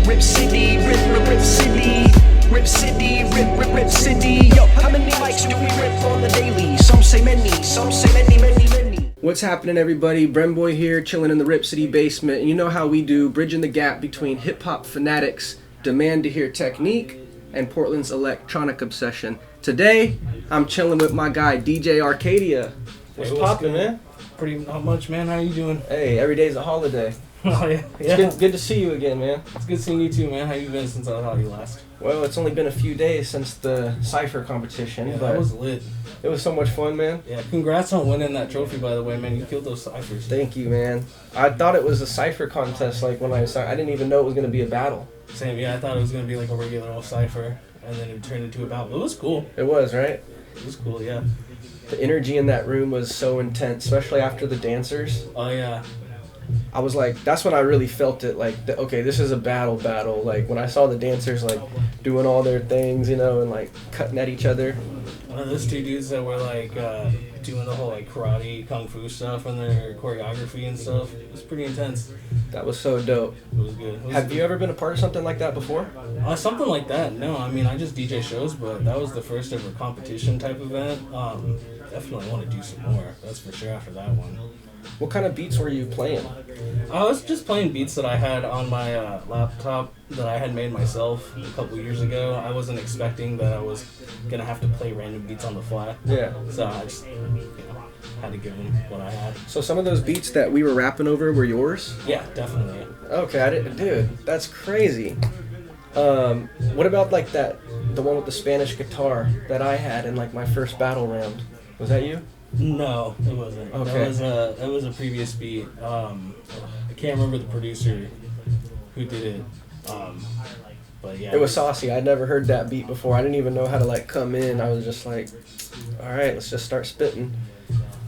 Rip City, rip City. Rip City, rip City. Yo, how many mics do we rip on the daily? Some say many, many. What's happening, everybody? Brenboy here, chilling in the Rip City basement. You know how we do, bridging the gap between hip-hop fanatics' demand to hear technique and Portland's electronic obsession. Today, I'm chilling with my guy, DJ Arcadia. What's poppin', man? Pretty not much, man. How you doing? Hey, every day's a holiday. Oh, yeah. It's good to see you again, man. It's good seeing you too, man. How you been since I saw you last? Well, it's only been a few days since the Cypher competition, Yeah, but that was lit. it was so much fun, man. Yeah, congrats on winning that trophy, by the way, man. You killed those Cyphers. Thank you, man. I thought it was a Cypher contest, like when I didn't even know it was going to be a battle. Same, yeah. I thought it was gonna be like a regular old Cypher, and then it turned into a battle. It was cool. It was, right? It was cool, yeah. The energy in that room was so intense, especially after the dancers. Oh yeah. I was like, that's when I really felt it, like, okay, this is a battle. Like, when I saw the dancers, like, doing all their things, you know, and, like, cutting at each other. One of those two dudes that were, like, doing the whole, like, karate, kung fu stuff and their choreography and stuff. It was pretty intense. That was so dope. It was good. Have you ever been a part of something like that before? Something like that, no. I mean, I just DJ shows, but that was the first ever competition type event. Definitely want to do some more. That's for sure after that one. What kind of beats were you playing? I was just playing beats that I had on my laptop that I had made myself a couple years ago. I wasn't expecting that I was going to have to play random beats on the fly. Yeah. So I just had to give them what I had. So some of those beats that we were rapping over were yours? Yeah, definitely. Okay, I didn't, dude, that's crazy. What about like the one with the Spanish guitar that I had in like my first battle round? Was that you? No, it wasn't. Okay. That was a previous beat. I can't remember the producer who did it. But yeah. It was saucy. I'd never heard that beat before. I didn't even know how to like come in. I was just like, all right, let's just start spitting.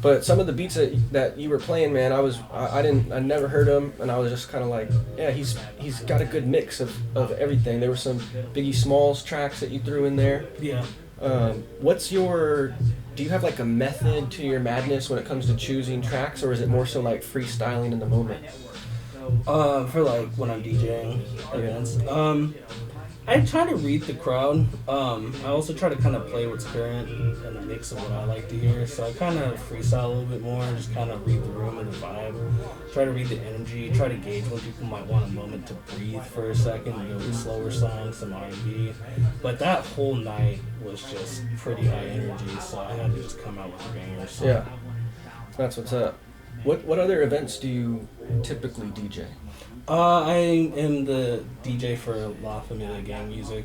But some of the beats that you were playing, man, I never heard them, and I was just kind of like, yeah, he's got a good mix of everything. There were some Biggie Smalls tracks that you threw in there. Yeah. Do you have like a method to your madness when it comes to choosing tracks, or is it more so like freestyling in the moment? For like when I'm DJing events, I try to read the crowd. I also try to kind of play what's current and a mix of what I like to hear. So I kind of freestyle a little bit more and just kind of read the room and the vibe. Try to read the energy. Try to gauge when people might want a moment to breathe for a second. You know, slower songs, some R&B. But that whole night was just pretty high energy, so I had to just come out with a banger. So. Yeah, that's what's up. What other events do you typically DJ? I am the DJ for La Familia gang music,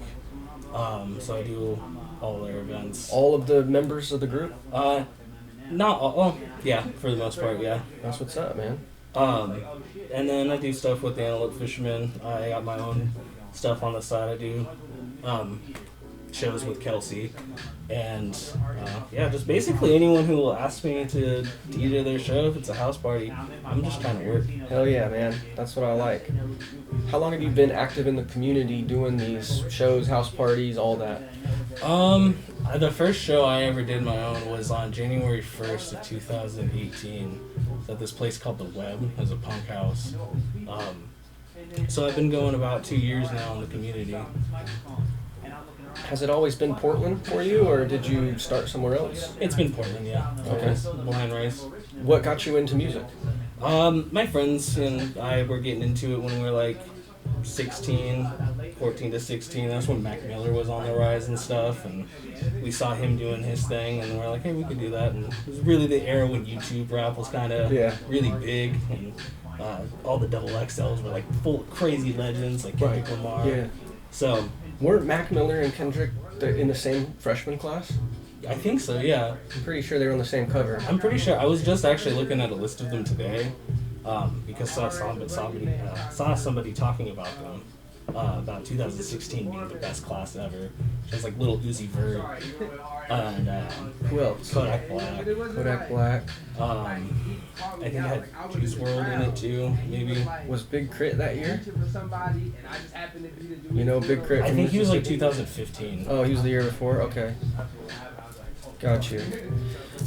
so I do all their events. All of the members of the group? Not all. Yeah, for the most part, yeah. That's what's up, man. And then I do stuff with the Antelope Fisherman. I got my own stuff on the side. I do shows with Kelsi, and just basically anyone who will ask me to DJ their show. If it's a house party, I'm just trying to work. Hell yeah, man. That's what I like. How long have you been active in the community doing these shows, house parties, all that? The first show I ever did my own was on January 1st of 2018 at this place called The Web. It was a punk house. So I've been going about 2 years now in the community. Has it always been Portland for you, or did you start somewhere else? It's been Portland, yeah. Okay. Born and raised. What got you into music? My friends and I were getting into it when we were like 14 to 16. That's when Mac Miller was on the rise and stuff, and we saw him doing his thing, and we're like, hey, we could do that. And it was really the era when YouTube rap was kind of really big, and all the double XLs were like full of crazy legends like Kendrick Lamar. Yeah. So weren't Mac Miller and Kendrick in the same freshman class? I think so, yeah. I'm pretty sure they were on the same cover. I'm pretty sure. I was just actually looking at a list of them today, because I saw somebody talking about them, about 2016 being the best class ever. Just like Little Uzi Vert, and who else? Kodak Black. I think it had Juice WRLD in it too, maybe. Was Big Crit that year? You know Big Crit? I think he was like 2015. Oh, he was the year before? Okay. Got you.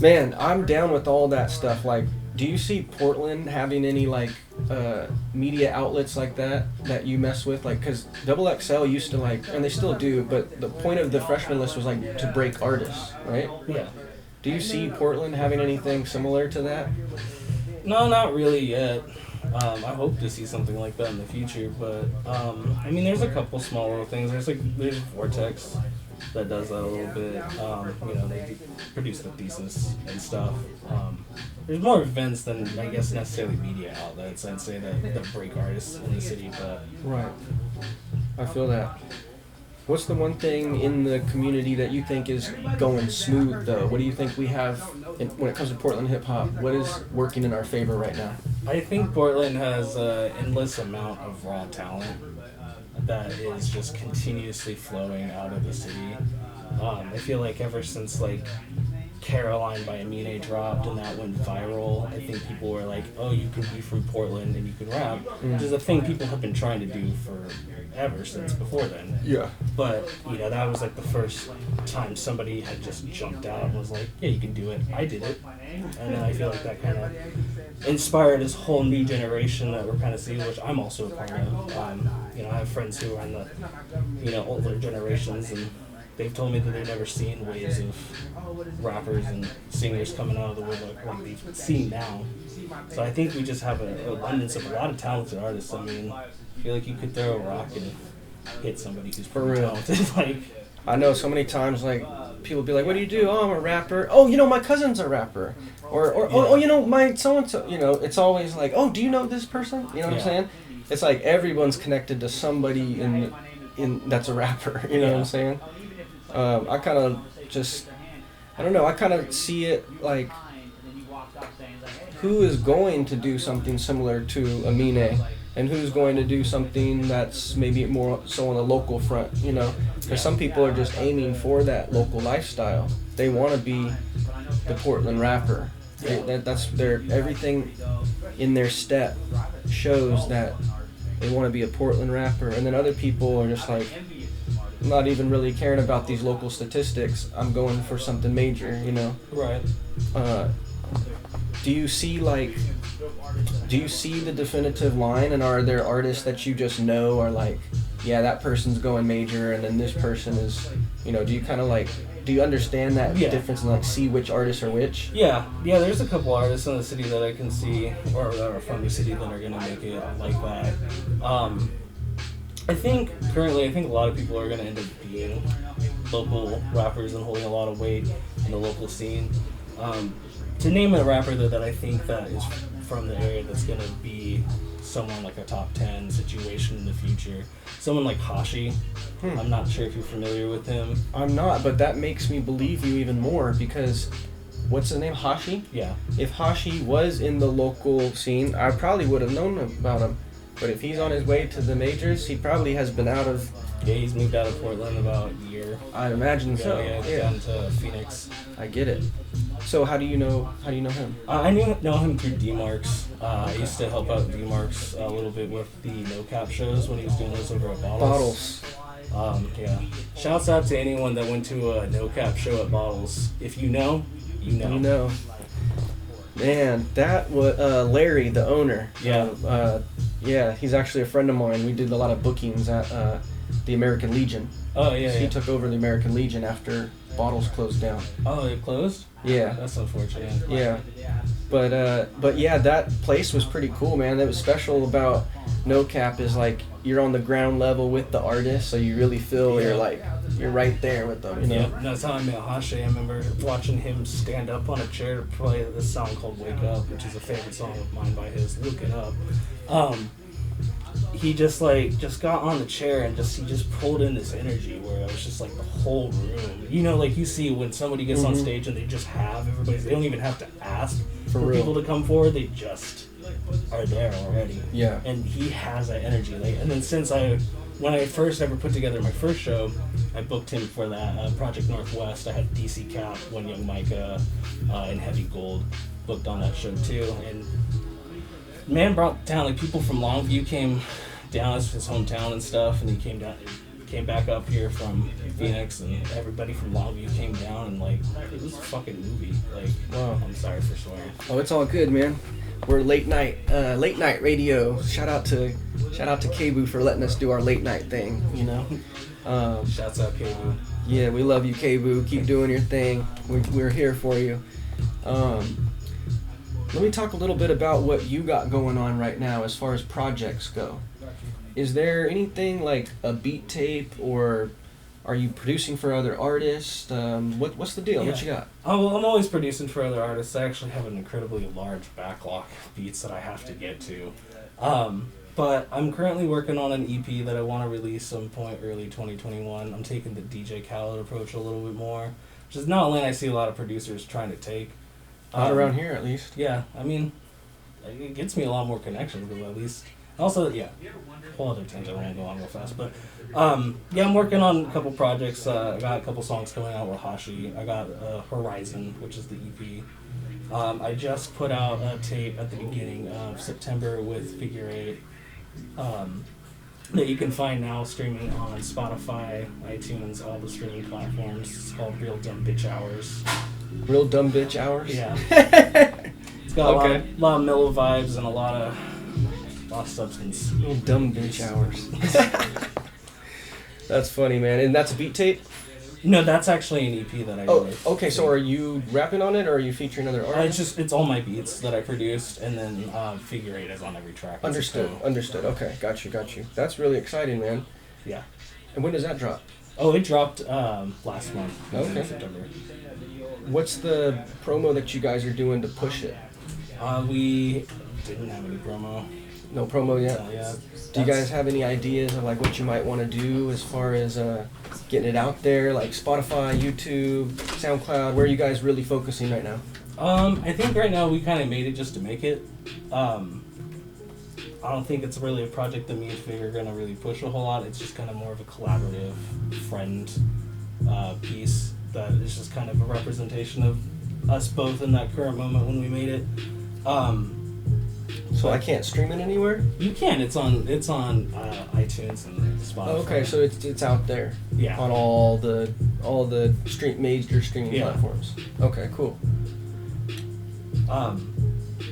Man, I'm down with all that stuff. Like, Do you see Portland having any like media outlets like that you mess with? Like, cause XXL used to like, and they still do, but the point of the freshman list was like to break artists, right? Yeah. Do you see Portland having anything similar to that? No, not really yet. I hope to see something like that in the future, but I mean, there's a couple small little things. There's Vortex that does that a little bit. You know, they produce the thesis and stuff. There's more events than I guess necessarily media outlets, I'd say, that break artists in the city. But Right. I feel that. What's the one thing in the community that you think is going smooth, though? What do you think we have when it comes to Portland hip hop? What is working in our favor right now? I think Portland has an endless amount of raw talent that is just continuously flowing out of the city. I feel like ever since like Caroline by Amine dropped and that went viral, I think people were like, oh, you can be from Portland and you can rap, which is a thing people have been trying to do forever since before then. Yeah. But, you know, that was like the first time somebody had just jumped out and was like, yeah, you can do it. I did it. And then I feel like that kind of inspired this whole new generation that we're kind of seeing, which I'm also a part of. You know, I have friends who are in the, you know, older generations, and they've told me that they've never seen waves of rappers and singers coming out of the woodwork like they've seen now. So I think we just have an abundance of a lot of talented artists. I mean, I feel like you could throw a rock and hit somebody who's For pretty real. talented. Like, I know so many times, like, people be like, what do you do? Oh, I'm a rapper. Oh, you know, my cousin's a rapper. Or oh, you know, my so-and-so. You know, it's always like, oh, do you know this person? You know what I'm saying? It's like everyone's connected to somebody in that's a rapper. You know what I'm saying? I kind of just, I don't know, I kind of see it like, who is going to do something similar to Amine, and who's going to do something that's maybe more so on the local front, you know? Because some people are just aiming for that local lifestyle. They want to be the Portland rapper. That's their, everything in their step shows that they want to be a Portland rapper. And then other people are just like, not even really caring about these local statistics. I'm going for something major, you know? right. Do you see the definitive line, and are there artists that you just know are like, yeah, that person's going major, and then this person is, you know, do you kind of like, do you understand that difference and like see which artists are which? Yeah, there's a couple artists in the city that I can see, or that are from the city, that are gonna make it like that. I think currently, a lot of people are gonna end up being local rappers and holding a lot of weight in the local scene. To name a rapper that I think that is from the area that's gonna be someone like a top 10 situation in the future, someone like Hashi. I'm not sure if you're familiar with him. I'm not, but that makes me believe you even more, because what's his name, Hashi? Yeah. If Hashi was in the local scene, I probably would have known about him. But if he's on his way to the majors, he probably has been out of... Yeah, he's moved out of Portland about a year. I imagine so. Yeah, down to Phoenix. I get it. So how do you know him? I know him through D-Marks. I used to help out D-Marks a little bit with the no-cap shows when he was doing those over at Bottles. Yeah. Shouts out to anyone that went to a no-cap show at Bottles. If you know, you know. You know. Man, that was Larry, the owner. Yeah. Yeah, he's actually a friend of mine. We did a lot of bookings at the American Legion. Oh, yeah, He took over the American Legion after Bottles closed down. Oh, it closed? Yeah. That's unfortunate. Yeah. But yeah, that place was pretty cool, man. That was special about No Cap is like you're on the ground level with the artist, so you really feel you're right there with them, you know? Yeah, that's how I met Hashi. I remember watching him stand up on a chair to play this song called Wake Up, which is a favorite song of mine by his. Look it up. He just got on the chair and he just pulled in this energy where it was just like the whole room. You know, like you see when somebody gets on stage and they just have everybody. They don't even have to ask for people to come forward. They just are there already. Yeah. And he has that energy. And then when I first ever put together my first show, I booked him for that Project Northwest. I had DC Cap, One Young Micah, and Heavy Gold booked on that show too. And man brought down, like people from Longview came down, it's his hometown and stuff, and he came down. came back up here from Phoenix, and everybody from Longview came down, and like it was a fucking movie. Like, Wow. I'm sorry for swearing. Oh, it's all good, man. We're late night radio. Shout out to K-Boo for letting us do our late night thing. You know. Shouts out K-Boo. Yeah, we love you, K-Boo. Keep doing your thing. We're here for you. Let me talk a little bit about what you got going on right now as far as projects go. Is there anything like a beat tape, or are you producing for other artists? What's the deal? Yeah. What you got? Oh, well, I'm always producing for other artists. I actually have an incredibly large backlog of beats that I have to get to. But I'm currently working on an EP that I want to release some point early 2021. I'm taking the DJ Khaled approach a little bit more, which is not a lane I see a lot of producers trying to take. Not around here, at least. Yeah, I mean, it gets me a lot more connections, but at least... Also, yeah, whole other tangent, I won't go on real fast, but yeah, I'm working on a couple projects. I got a couple songs coming out with Hashi. I got Horizon, which is the EP. I just put out a tape at the beginning of September with Figure 8 that you can find now streaming on Spotify, iTunes, all the streaming platforms. It's called Real Dumb Bitch Hours. Real dumb bitch hours? Yeah. It's got a lot of mellow vibes and a lot of substance. Real dumb bitch hours. That's funny, man. And that's a beat tape? No, that's actually an EP that I Oh, okay. So are you rapping on it, or are you featuring other artists? It's all my beats that I produced, and then Figure 8 is on every track. Understood. Okay, got you. That's really exciting, man. Yeah. And when does that drop? Oh, it dropped last month. Okay. In September. What's the promo that you guys are doing to push it? We didn't have any promo. No promo yet? Yeah. Do you guys have any ideas of like what you might want to do as far as getting it out there, like Spotify, YouTube, SoundCloud? Where are you guys really focusing right now? I think right now we kind of made it just to make it. I don't think it's really a project that me and Fig are going to really push a whole lot. It's just kind of more of a collaborative friend piece that is just kind of a representation of us both in that current moment when we made it. So I can't stream it anywhere? You can. It's on iTunes and Spotify. Oh, okay, so it's out there. Yeah. On all the major streaming platforms. Okay, cool.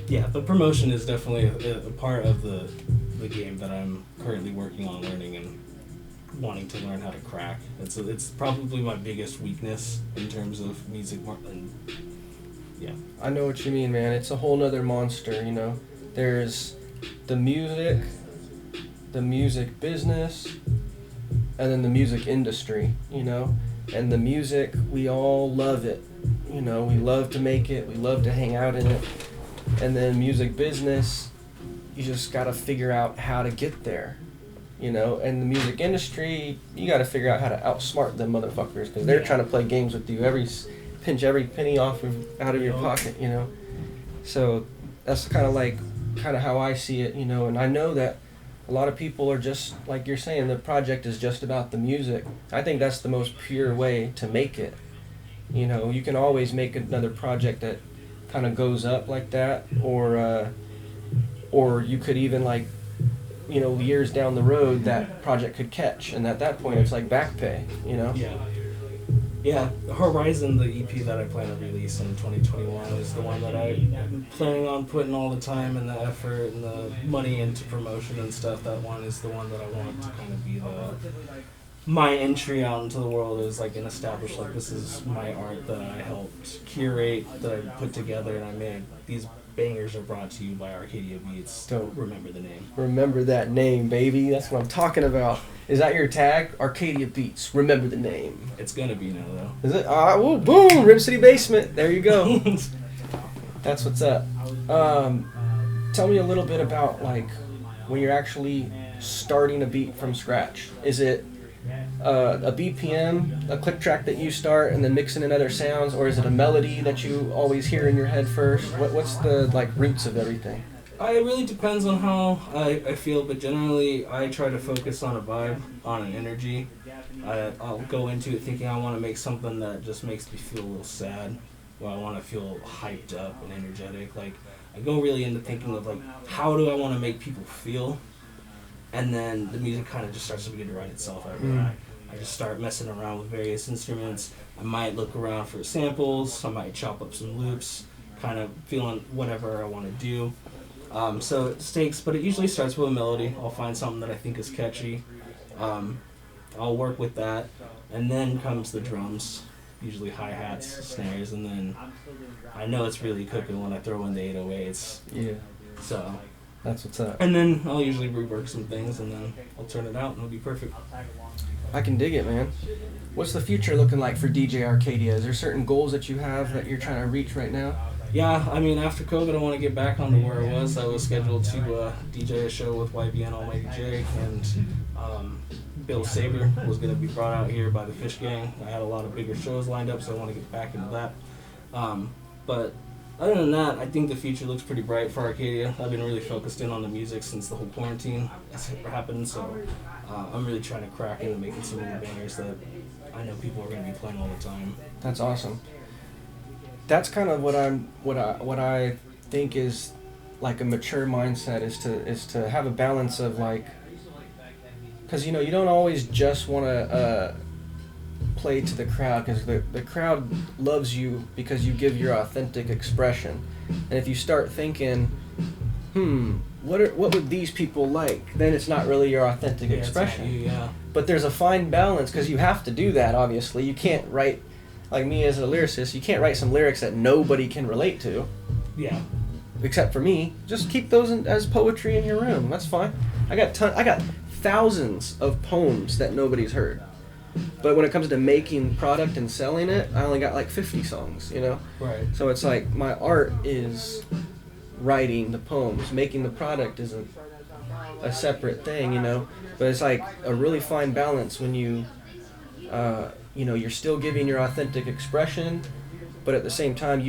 Yeah, the promotion is definitely a part of the game that I'm currently working on learning and wanting to learn how to crack. It's probably my biggest weakness in terms of music. Yeah. I know what you mean, man. It's a whole nother monster, you know. There's the music business, and then the music industry, you know. And the music, we all love it. You know, we love to make it, we love to hang out in it. And then music business, you just gotta figure out how to get there. You know, and the music industry, you gotta figure out how to outsmart them motherfuckers, because they're trying to play games with you, pinch every penny out of your pocket, you know. So that's kind of how I see it, you know. And I know that a lot of people are just like you're saying, the project is just about the music. I think that's the most pure way to make it. You know, you can always make another project that kind of goes up like that, or you could even, like, you know, years down the road that project could catch, and at that point it's like back pay, you know. Yeah, Horizon, the EP that I plan to release in 2021, is the one that I'm planning on putting all the time and the effort and the money into promotion and stuff. That one is the one that I want to kind of be my entry out into the world, is like an established, like, this is my art that I helped curate, that I put together, and I made. These bangers are brought to you by Arcadia Beats. Don't remember the name. Remember that name, baby. That's what I'm talking about. Is that your tag? Arcadia Beats. Remember the name. It's gonna be now, though. Is it? Well, boom! Rip City Basement. There you go. That's what's up. Tell me a little bit about, like, when you're actually starting a beat from scratch. Is it a BPM, a click track that you start and then mixing in other sounds, or is it a melody that you always hear in your head first? What's the, like, roots of everything? It really depends on how I feel, but generally I try to focus on a vibe, on an energy. I'll go into it thinking I want to make something that just makes me feel a little sad, or I want to feel hyped up and energetic. Like, I go really into thinking of, like, how do I want to make people feel? and then the music kind of just starts to begin to write itself after that. I just start messing around with various instruments. I might look around for samples. I might chop up some loops, kind of feeling whatever I want to do. So it stakes, but it usually starts with a melody. I'll find something that I think is catchy. I'll work with that, and then comes the drums, usually hi-hats, snares, and then I know it's really cooking when I throw in the 808s. Yeah. So That's what's up. and then I'll usually rework some things, and then I'll turn it out, and it'll be perfect. I can dig it, man. What's the future looking like for DJ Arcadia? Is there certain goals that you have that you're trying to reach right now? Yeah, I mean, after COVID, I want to get back onto where I was. I was scheduled to DJ a show with YBN Almighty J, and Bill Saber was going to be brought out here by the Fish Gang. I had a lot of bigger shows lined up, so I want to get back into that. But other than that, I think the future looks pretty bright for Arcadia. I've been really focused in on the music since the whole quarantine has happened, so I'm really trying to crack into making some of the bangers that I know people are going to be playing all the time. That's awesome. That's kind of what I think is like a mature mindset is to have a balance of like, because you don't always just want to play to the crowd, because the crowd loves you because you give your authentic expression, and if you start thinking, what would these people like, then it's not really your authentic expression. It's not you, yeah. But there's a fine balance, because you have to do that. Obviously, you can't write. Like me as a lyricist, you can't write some lyrics that nobody can relate to. Yeah. Except for me. Just keep those as poetry in your room. That's fine. I got thousands of poems that nobody's heard. But when it comes to making product and selling it, I only got like 50 songs, Right. So it's like my art is writing the poems. Making the product is a separate thing, But it's like a really fine balance when you you're still giving your authentic expression, but at the same time,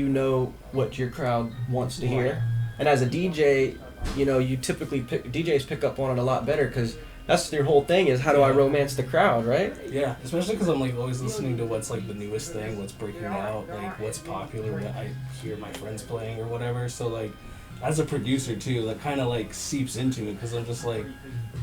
what your crowd wants to hear. And as a DJ, you typically DJs pick up on it a lot better, because that's your whole thing is how do I romance the crowd, right? Yeah, especially because I'm like always listening to what's like the newest thing, what's breaking out, like what's popular that I hear my friends playing or whatever. So like, as a producer too, that kind of like seeps into it, because I'm just like,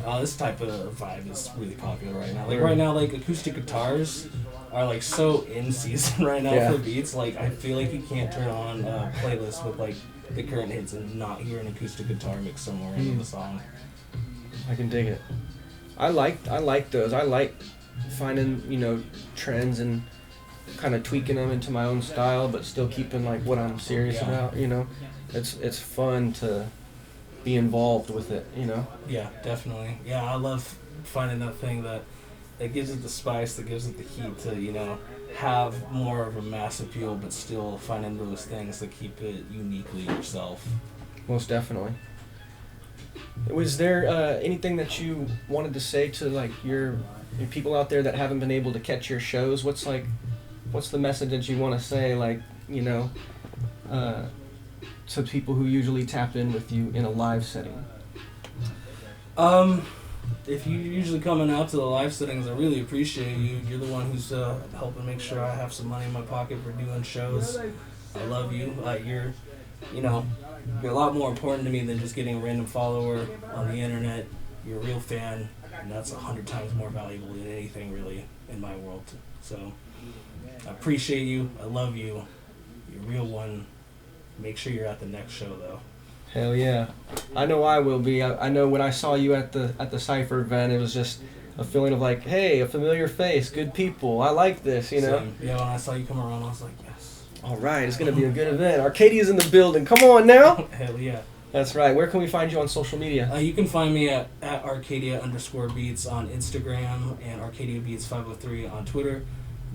oh, this type of vibe is really popular right now. Like right now, like acoustic guitars are like so in season right now for beats. Like I feel like you can't turn on a playlist with like the current hits and not hear an acoustic guitar mix somewhere in the song. I can dig it. I like those. I like finding trends and kind of tweaking them into my own style, but still keeping like what I'm serious about. It's fun to be involved with it. Yeah, definitely. Yeah, I love finding that thing that gives it the spice, that gives it the heat to have more of a mass appeal, but still finding those things that keep it uniquely yourself. Most definitely. Was there anything that you wanted to say to like your people out there that haven't been able to catch your shows? What's the message that you want to say, to people who usually tap in with you in a live setting? If you're usually coming out to the live settings, I really appreciate you. You're the one who's helping make sure I have some money in my pocket for doing shows. I love you. You're a lot more important to me than just getting a random follower on the internet. You're a real fan, and that's 100 times more valuable than anything really in my world. So I appreciate you. I love you. You're a real one. Make sure you're at the next show though. Hell yeah. I know I will be. I know when I saw you at the Cypher event, it was just a feeling of like, hey, a familiar face, good people. I like this, Same. Yeah, when I saw you come around, I was like, yes. All right, it's going to be a good event. Arcadia's in the building. Come on now. Hell yeah. That's right. Where can we find you on social media? You can find me at Arcadia_Beats on Instagram and Arcadia Beats 503 on Twitter.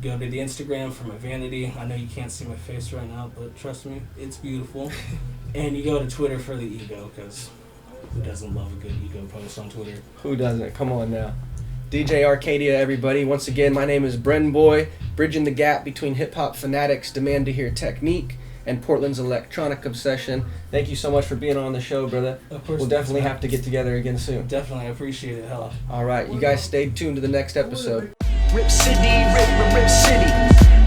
Go to the Instagram for my vanity. I know you can't see my face right now, but trust me, it's beautiful. And you go to Twitter for the ego, because who doesn't love a good ego post on Twitter? Who doesn't? Come on now. DJ Arcadia, everybody. Once again, my name is Brenboy, bridging the gap between hip-hop fanatics' demand to hear technique and Portland's electronic obsession. Thank you so much for being on the show, brother. Of course. We'll definitely have to get together again soon. Definitely, I appreciate it. Hella. All right, you guys stay tuned to the next episode. Rip City, rip City.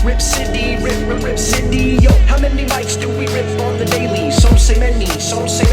Rip City, rip City. Yo, how many mics do we rip on the daily? Some say many, some say